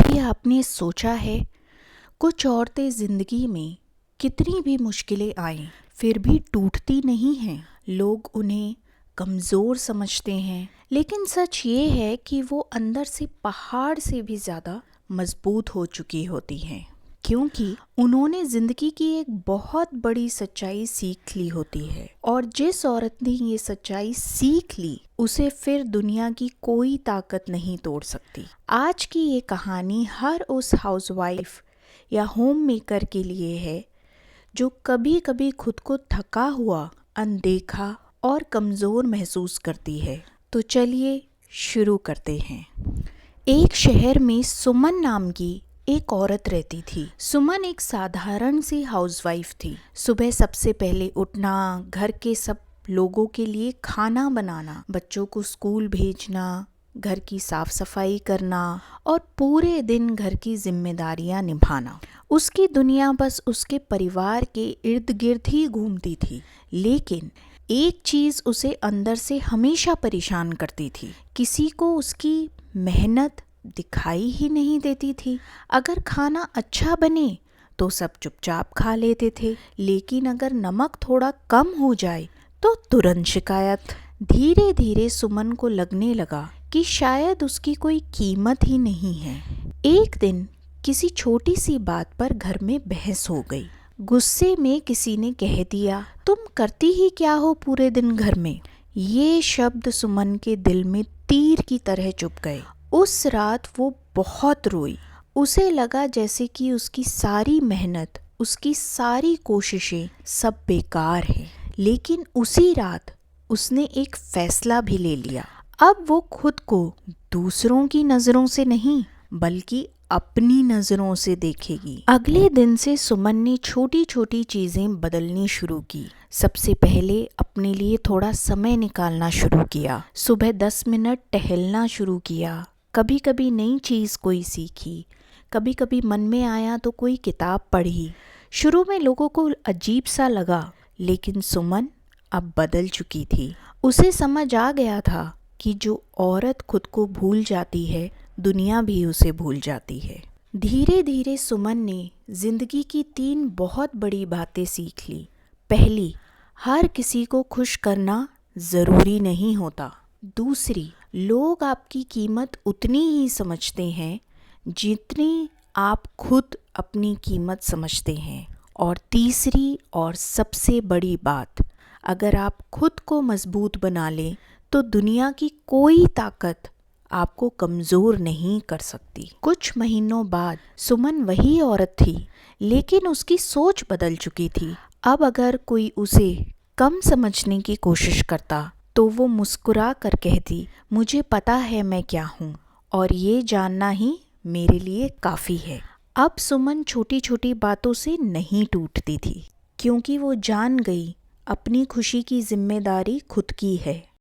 कभी आपने सोचा है कुछ औरतें जिंदगी में कितनी भी मुश्किलें आएं फिर भी टूटती नहीं हैं। लोग उन्हें कमज़ोर समझते हैं, लेकिन सच ये है कि वो अंदर से पहाड़ से भी ज़्यादा मजबूत हो चुकी होती हैं, क्योंकि उन्होंने ज़िंदगी की एक बहुत बड़ी सच्चाई सीख ली होती है। और जिस औरत ने ये सच्चाई सीख ली उसे फिर दुनिया की कोई ताकत नहीं तोड़ सकती। आज की ये कहानी हर उस हाउसवाइफ या होम मेकर के लिए है जो कभी कभी खुद को थका हुआ, अनदेखा और कमज़ोर महसूस करती है। तो चलिए शुरू करते हैं। एक शहर में सुमन नाम की एक औरत रहती थी। सुमन एक साधारण सी हाउसवाइफ थी। सुबह सबसे पहले उठना, घर के सब लोगों के लिए खाना बनाना, बच्चों को स्कूल भेजना, घर की साफ सफाई करना और पूरे दिन घर की जिम्मेदारियां निभाना। उसकी दुनिया बस उसके परिवार के इर्द गिर्द ही घूमती थी। लेकिन एक चीज उसे अंदर से हमेशा परेशान करती थी। किसी को उसकी मेहनत दिखाई ही नहीं देती थी। अगर खाना अच्छा बने तो सब चुपचाप खा लेते थे, लेकिन अगर नमक थोड़ा कम हो जाए तो तुरंत शिकायत। धीरे धीरे सुमन को लगने लगा कि शायद उसकी कोई कीमत ही नहीं है। एक दिन किसी छोटी सी बात पर घर में बहस हो गई। गुस्से में किसी ने कह दिया, तुम करती ही क्या हो पूरे दिन घर में। ये शब्द सुमन के दिल में तीर की तरह चुभ गए। उस रात वो बहुत रोई। उसे लगा जैसे कि उसकी सारी मेहनत, उसकी सारी कोशिशें सब बेकार हैं। लेकिन उसी रात उसने एक फैसला भी ले लिया। अब वो खुद को दूसरों की नज़रों से नहीं बल्कि अपनी नज़रों से देखेगी। अगले दिन से सुमन ने छोटी छोटी चीज़ें बदलनी शुरू की। सबसे पहले अपने लिए थोड़ा समय निकालना शुरू किया। सुबह 10 मिनट टहलना शुरू किया। कभी कभी नई चीज़ कोई सीखी, कभी कभी मन में आया तो कोई किताब पढ़ी। शुरू में लोगों को अजीब सा लगा, लेकिन सुमन अब बदल चुकी थी। उसे समझ आ गया था कि जो औरत खुद को भूल जाती है, दुनिया भी उसे भूल जाती है। धीरे धीरे सुमन ने जिंदगी की 3 बहुत बड़ी बातें सीख ली। पहली, हर किसी को खुश करना ज़रूरी नहीं होता। दूसरी, लोग आपकी कीमत उतनी ही समझते हैं जितनी आप खुद अपनी कीमत समझते हैं। और तीसरी और सबसे बड़ी बात, अगर आप खुद को मजबूत बना लें तो दुनिया की कोई ताकत आपको कमज़ोर नहीं कर सकती। कुछ महीनों बाद सुमन वही औरत थी, लेकिन उसकी सोच बदल चुकी थी। अब अगर कोई उसे कम समझने की कोशिश करता तो वो मुस्कुरा कर कहती, मुझे पता है मैं क्या हूँ और ये जानना ही मेरे लिए काफ़ी है। अब सुमन छोटी छोटी बातों से नहीं टूटती थी, क्योंकि वो जान गई अपनी खुशी की जिम्मेदारी खुद की है।